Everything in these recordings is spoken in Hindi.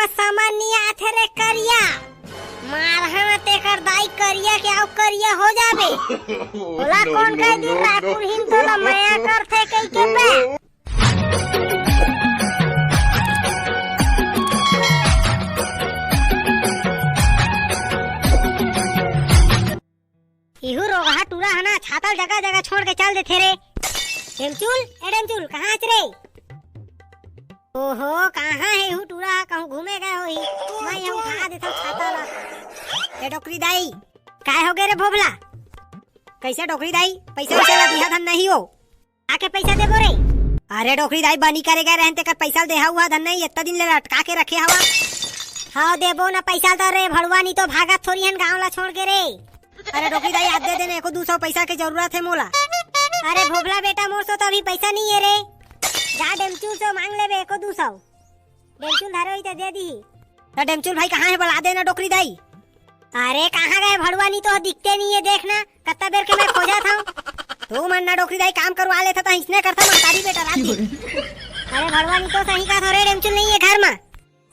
मोला समझ नहीं आथे रे करिया मारहन तेकर दाई करिया के आउ करिया हो जाबे बोला कौन कह दी राकुर हिम तोला माया करथे कई के पे इहु रोगा टूरा है ना छातल जगह जगह छोड़ के चल देथे रे डेमचुल कहाँ रे ओहो कहाँ है इहु टूरा कहूँ घूमे गए हो ही मैं यहाँ उठा देता छाता ला ए डोकरी दाई काय हो गए रे भोबला कैसे डोकरी दाई पैसा वैसा दिया धन नहीं हो आके पैसा दे बोरे अरे डोकरी दाई बनी करे गए रहते कर पैसा दे हुआ धन नहीं इतना दिन ले अटका के रखे हवा हाँ देबो ना पैसा तो रे भड़वा नहीं तो भागत थोड़ी हन गाँव ला छोड़ के रे अरे डोकरी दाई आज दे देने को 200 पैसा की जरूरत है मोला अरे भोबला बेटा मोर से तो अभी पैसा नहीं है रे जा डेमचुल से मांग ले को 200 डेमचुल धारो ही दे दी तो डेमचुल भाई कहाँ है बुला देना डोकरी दाई अरे कहाँ गए भड़वा नहीं तो दिखते नहीं है देखना कितना देर के मैं खोजा था तू मन्ना डोकरी दाई काम करवा लेता था इसने करता मातारी बेटा रात अरे भड़वा नहीं तो सही का थोड़े डेमचुल नहीं है घर में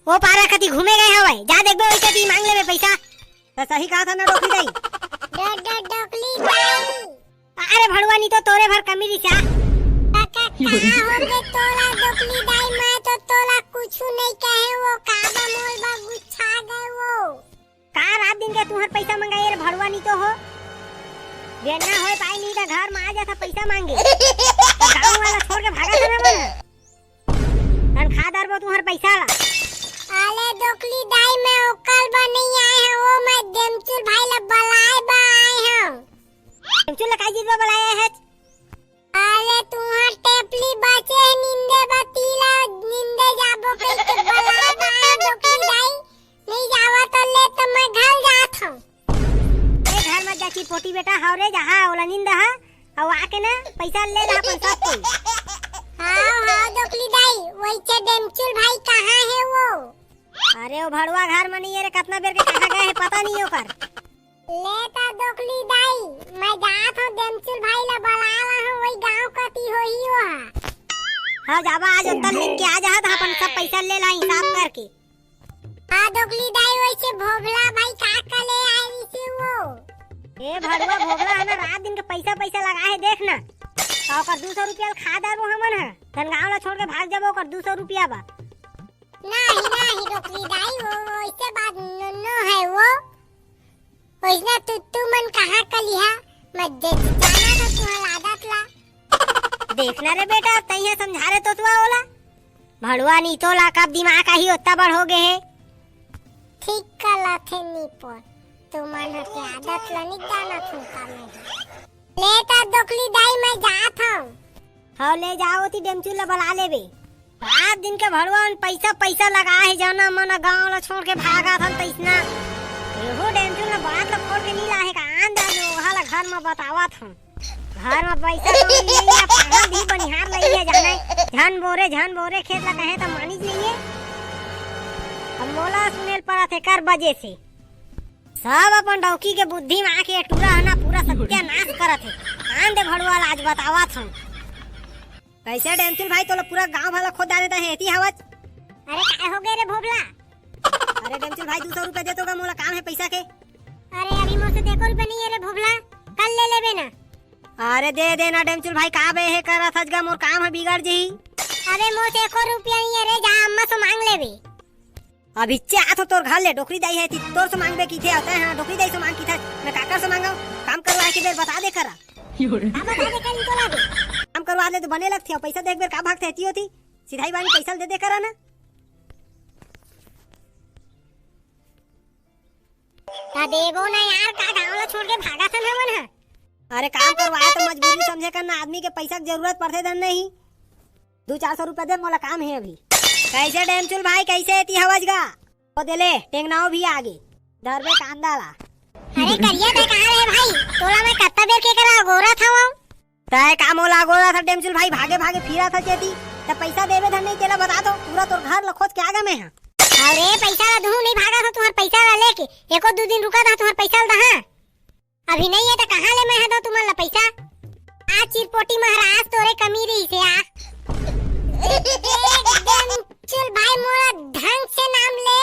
वो पारा कति घूमे गए हवे जा देखबे वही कति मांग लेबे पैसा तो सही कहा था ना डोकरी दाई डोकली दाई अरे भड़वा नहीं तो तोरे भर कमी दिशा काका कहां हो गए तोला डोकली दाई मैं तो तोला कुछ नहीं कहे वो काबा मोलबा गुच्छा गए वो का रात दिन के तुहर पैसा मंगाए रे भड़वा नहीं तो हो देना होए पाई नहीं तो घर में आ जाता पैसा मांगे तो गांव वाला छोड़ के भागा था ना मन तनखादार वो तुहर पैसा ला आले डोकली दाई में ओकल बा नहीं आए हैं वो मैं डेमचुल भाई ला बलाए बा आए हैं डेमचुल ला काई जीवा बलाए है आले तुहार टेपली बचे निंदे बतीला निंदे जाबो पे के बलाए बा डोकली दाई नहीं जावा तो ले तो मैं घर जात हूं ए घर में जाची पोटी बेटा हावरे जहां ओला निंदा है और आके ना पैसा ले ला अपन सब कोई हां डोकली दाई वही से डेमचुल भाई कहां है वो अरे वो भड़वा घर में नहीं है रे कितना बेर के कहां गए है पता नहीं ओकर लेता डोकली दाई मैं जात हूं डेमचुल भाई ला बुलावा हूं वही गांव कती होई हो हां जाबा आज उतर लिख के आ जा था अपन सब पैसा ले ला हिसाब करके हां डोकली दाई वैसे भोगला भाई का का ले आई से वो ए भड़वा भोगला है ना रात दिन के पैसा लगा है देखना ओकर 200 रुपया खा दाबो हमन है तन गांव ला छोड़ के भाग जाबो ओकर 200 रुपया बा नहीं डोकली दाई वो इससे बात नो है वो वैसा तू मन कहाँ का लिया मैं जाना था तुम्हारा आदत ला देखना रे बेटा तैया समझा रहे तो तुआ ओला भड़वा नहीं तो ला कब दिमाग का ही उतना बड़ हो गए है ठीक कला थे नी पर तू मन के आदत ला नहीं जाना तू का में लेता डोकली दाई मैं जात हूं हां ले जाओ ती डेमचुल ला बुला लेबे रात दिन के भड़वन पैसा लगा है जाना मना गांव ला छोड़ के भागा था तो इतना एहो डेमचुल ना बात ला खोल के नहीं लाहे का अंदाज ओहाला घर में बतावा था घर में पैसा तो नहीं है पागल भी बनिहार लई है जाने झन बोरे खेत ला कहे तो मानी नहीं है अब मोला सुनेल पड़ा थे कर बजे से सब अपन डौकी के बुद्धि में आके टूरा है ना पूरा सत्यानाश करत है आंदे भड़वा आज बतावा था कैसे डेमचुल भाई तो पूरा गांव वाला खोद देता है एती हवत अरे काय हो गए रे भोबला अरे डेमचुल भाई 200 रुपए दे दोगा मोला काम है पैसा के अरे अभी मोर से 2 रुपए नहीं है रे भोबला कल ले लेबे ना अरे दे देना डेमचुल भाई का बे है करा सजगा मोर काम है बिगड़ जही अरे मोर से 1 रुपया नहीं है रे जा अम्मा से मांग लेबे अभी चे आथो तोर घर ले डोकरी दाई है ती तोर से मांगबे की थे आता है डोकरी दाई से मांग की था मैं काकर से मांगा काम करवा के बेर बता दे करा बता दे कल तो लागे काम करवा ले तो बने लगती है पैसा देख बेर का भागते हती होती सीधाई बानी पैसा दे करा ना ता देबो ना यार का गांव ला छोड़ के भागा था हमन है अरे काम करवाया तो मजबूरी समझे करना आदमी के पैसा की जरूरत पड़ते धन नहीं 200-400 रुपया दे मोला काम है अभी कैसे डेमचुल भाई कैसे ती हवजगा ओ देले टेंगनाओ भी आगे धरबे कांदाला अरे करिया ते कहां रे भाई तोला मैं कत्ता देर के करा गोरा था वो तय काम होला गोरा था डेमचुल भाई भागे फिरा था जेती त पैसा देबे धन नहीं तेला बता दो पूरा तोर घर लखोज के आगे में है अरे पैसा ला धू नहीं भागा था तुम्हार पैसा ला लेके एको 2 दिन रुका था तुम्हार पैसा ला अभी नहीं है तो कहां ले मैं है दो तुम्हारा पैसा आ चिरपोटी महाराज तोरे कमी रही से आ एकदम चल भाई मोरा ढंग से नाम ले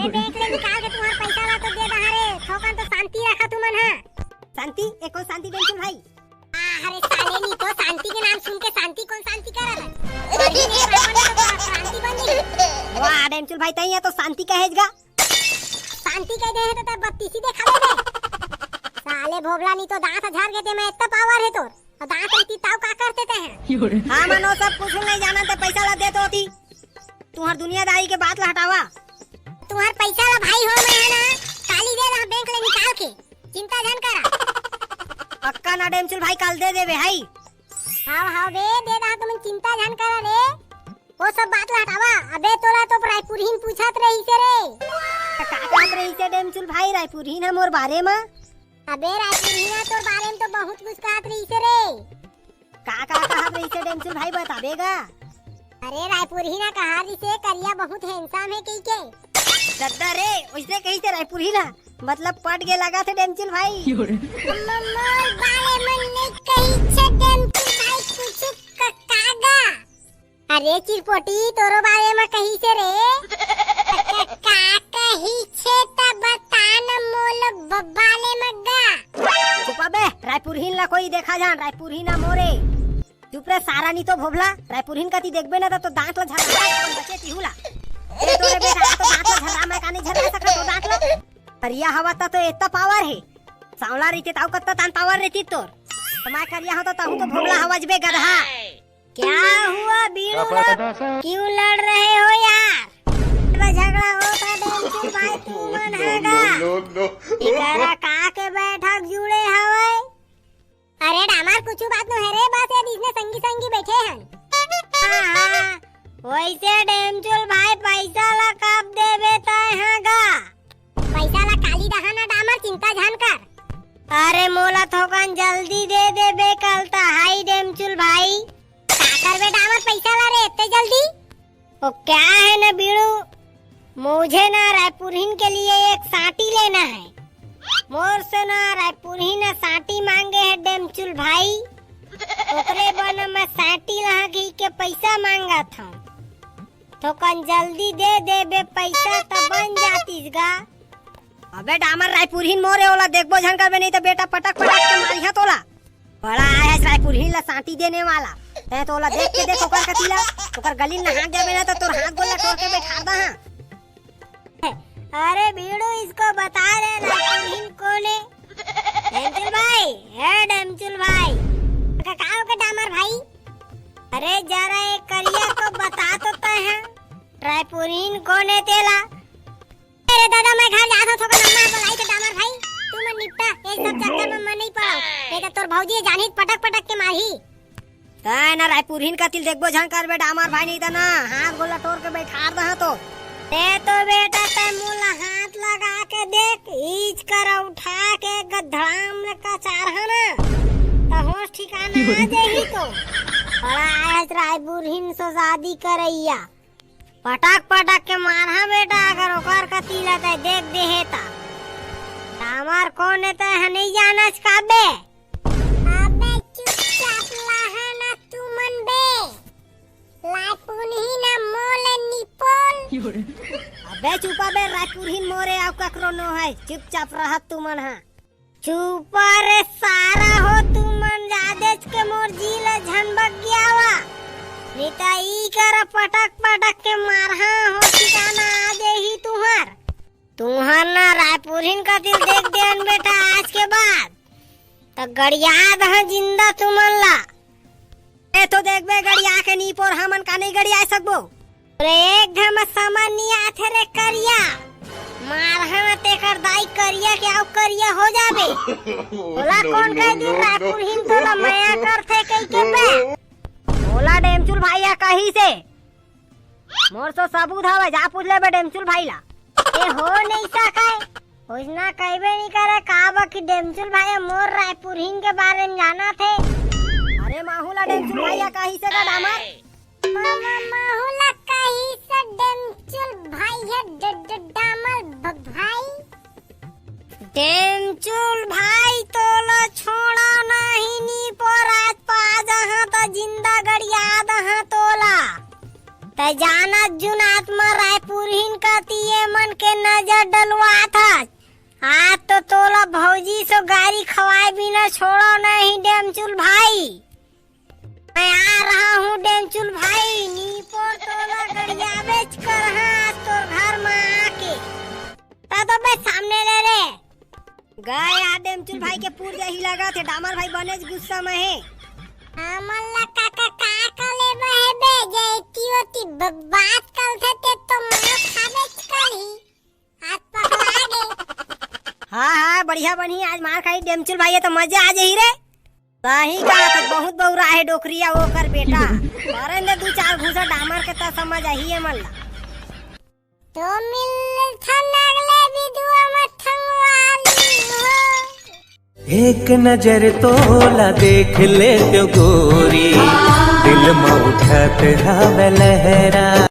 अबे बैंक ले निकाल के तुम्हार पैसा ला तो दे दहा रे, थोकन तो शांति रखा तुमन हां। शांति एको शांति डेमचुल भाई। अरे साले नी तो शांति के नाम सुन के शांति कौन शांति करल है? शांति बनी। वाह डेमचुल भाई तई है तो शांति कहेगा। शांति कह दे है तो तब बत्तीसी देखा दे। साले भोबला नी तो दांत झाड़ के ते में इतना पावर है तोर। और दांत इतनी ताव का करते ते हैं। हां मनो सब कुछ नहीं जाना ते पैसा ला दे तो थी। तुम्हार दुनियादारी के बात ला हटावा। तुम्हार पैसा ला भाई हो मैं है ना, काली दे रहा बैंक ले निकाल के। चिंता जन करा। पक्का ना डेमचुल भाई कल दे देबे भाई। हां बे दे रहा तुम चिंता जन करा रे। वो सब बात ला हटावा। अबे तोरा तो रायपुर ही पूछत रही से रे। का कहत रही से डेमचुल भाई रायपुर ही ना मोर बारे में? अबे रायपुर ही ना तोर बारे में तो बहुत कुछ कहत रही से रे। का कहत रही से डेमचुल भाई बताबेगा? अरे रायपुर ही ना कहा जिसे करिया बहुत हैंडसम है कही के। सद्दा रे उसने कही से रायपुर ही ना मतलब पट के लगा थे डेमचुल भाई। मोर बारे में नहीं कही छे डेमचुल भाई कुछ कागा। अरे चिरपोटी तोरो बारे में कही से रे। का कही छे त बता न मोल बबाले मग्गा। चुप बे रायपुर ही ना कोई देखा जान रायपुर ही ना मोरे। चुप रे सारा नी तो भोबला रायपुर हिन कती देखबे ना तो दांत ला झररा अपन बचे तिहुला। ए तोरे बेटा तो दांत ला झररा मैं कानी झररा सकत तो दांत ला। करिया हवा ता तो इतना पावर है। सांवला रीते ताऊ कत्ता तान पावर रहती तोर। तो मैं करिया हो तो ताऊ तो भोबला हवाज बे गधा। क्या हुआ बीड़ू लोग क्यों लड़ रहे हो यार? झगड़ा होता डेमचुल भाई तू मन हैगा। इकरा का के बैठक जुड़े हवे। अरे डामार कुछ बात न है रे बस ये इसने संगी बैठे हैं। हां वैसे डेमचुल भाई पैसा ला कब देबे ताय हागा? पैसा ला काली दहाना डामार चिंता जान कर। अरे मोला थोकन जल्दी दे देबे कल ता हाई डेमचुल भाई। का करबे डामार पैसा ला रे इतने जल्दी? ओ क्या है ना बीड़ू मुझे ना रायपुर हिन के लिए एक साटी लेना है। मोर से ना रायपुर ही ना साटी मांगे है डेमचुल भाई। ओकरे बना मैं साटी लगी के पैसा मांगा था। तो कन जल्दी दे देबे पैसा तो बन जातीसगा। अबे डामर रायपुर ही मोरे ओला देखबो झन करबे नहीं तो बेटा पटक के मारिया तोला। बड़ा आया रायपुर ही ला साटी देने वाला। ते तोला देख के देख ओकर कतीला ओकर गली न हाथ देबे ना तो तोर हाथ गोला तोड़ के बैठा दा। अरे बीड़ू इसको बता दे रायपुर कोने। डेमचुल भाई है डेमचुल भाई काका का डामर भाई। अरे जरा एक करिया को बता तो है रायपुर कोने तेला। अरे दादा मैं घर जाता थोड़ा नम्मा बुलाई तो डामर भाई तू मन निपटा ये सब चक्कर में मन नहीं पड़ा। ये तोर भौजी जानित पटक के माही। ता ना रायपुर का तिल देखबो झन करबे डामर भाई नहीं त ना हाथ गोला तोड़ के बैठा दा तो। ते तो बेटा ते मुला हाथ लगा के देख ईच कर उठा के गधड़ाम का चारहा ना तो होश ठिकाना आ जाही तो। बड़ा आया रायपुर हिन से शादी करैया पटक के मारहा बेटा अगर ओकर कतीला ते देख दे है ता। हमार कौन है ते नहीं जानस काबे। अबे चुपचाप लहा ना तू मन बे रायपुर ही ना मोल निपोल। अबे चुपा बे रायपुर ही मोरे आप ककरो नो है चुपचाप रहत तू मन हां। चुपा रे सारा हो तू मन जादेच के मोर जीला झनबक गयावा। नीता ई कर पटक के मारहा हो ठिकाना आ जाही तुहार ना रायपुर हिन का दिल देख देन बेटा आज के बाद तो गड़िया दा जिंदा तुमन ला। ए तो देख बे गड़िया के नी पोर हमन का नहीं गड़िया सकबो। रे एक घम सामान नहीं आथे रे करिया मारहा तेकर दाई करिया के आउ करिया हो जाबे। बोला कौन कह दी रायपुर हिन तो ला माया करथे कई के बे। बोला डेमचुल भैया कही से मोर तो सबूत हवे जा पूछ ले बे डेमचुल भाई ला। ए हो नहीं सकाय होजना कहबे नहीं करे काबा कि डेमचुल भाई मोर रायपुर हिन के बारे में जाना थे। अरे माहूला डेमचुल भैया कही से का डामर माहूला कही से डेमचुल भैया डामर भाई। डेमचुल भाई तोला छोड़ा नहीं नी पोरात पा जहां तो जिंदा गड़िया दहां तोला ते जाना जुनात में रायपुर हिन कतिये मन के नजर डलवा था। आज तो तोला भौजी सो गाड़ी खवाए बिना छोड़ो नहीं डेमचुल भाई। मैं आ रहा हूँ डेमचुल भाई, नीपोर तोला गड़िया बेच कर हाँ तोर घर में आके तो बे सामने ले रे गए। आ डेमचुल भाई के पूर यही लगा थे, डामर भाई बने गुस्सा में है। मल्ला काका का कले बहे बे जेती होती बात करते थे तो मैं खाबे करी आज पकड़ा दे। हाँ बढ़िया बनी, आज मार खाई डेमचुल भाई है तो मजा आ जाही रे। सही कहा तो बहुत बहुरा है डोकरिया वो कर बेटा। मारेंगे 2-4 घूसा डामर के तो समझ आई है मल्ला। तो मिल थन अगले विधवा में थंगवाली हो। एक नजर तोला देख ले तो गोरी, दिल में उठत हवे लहरा।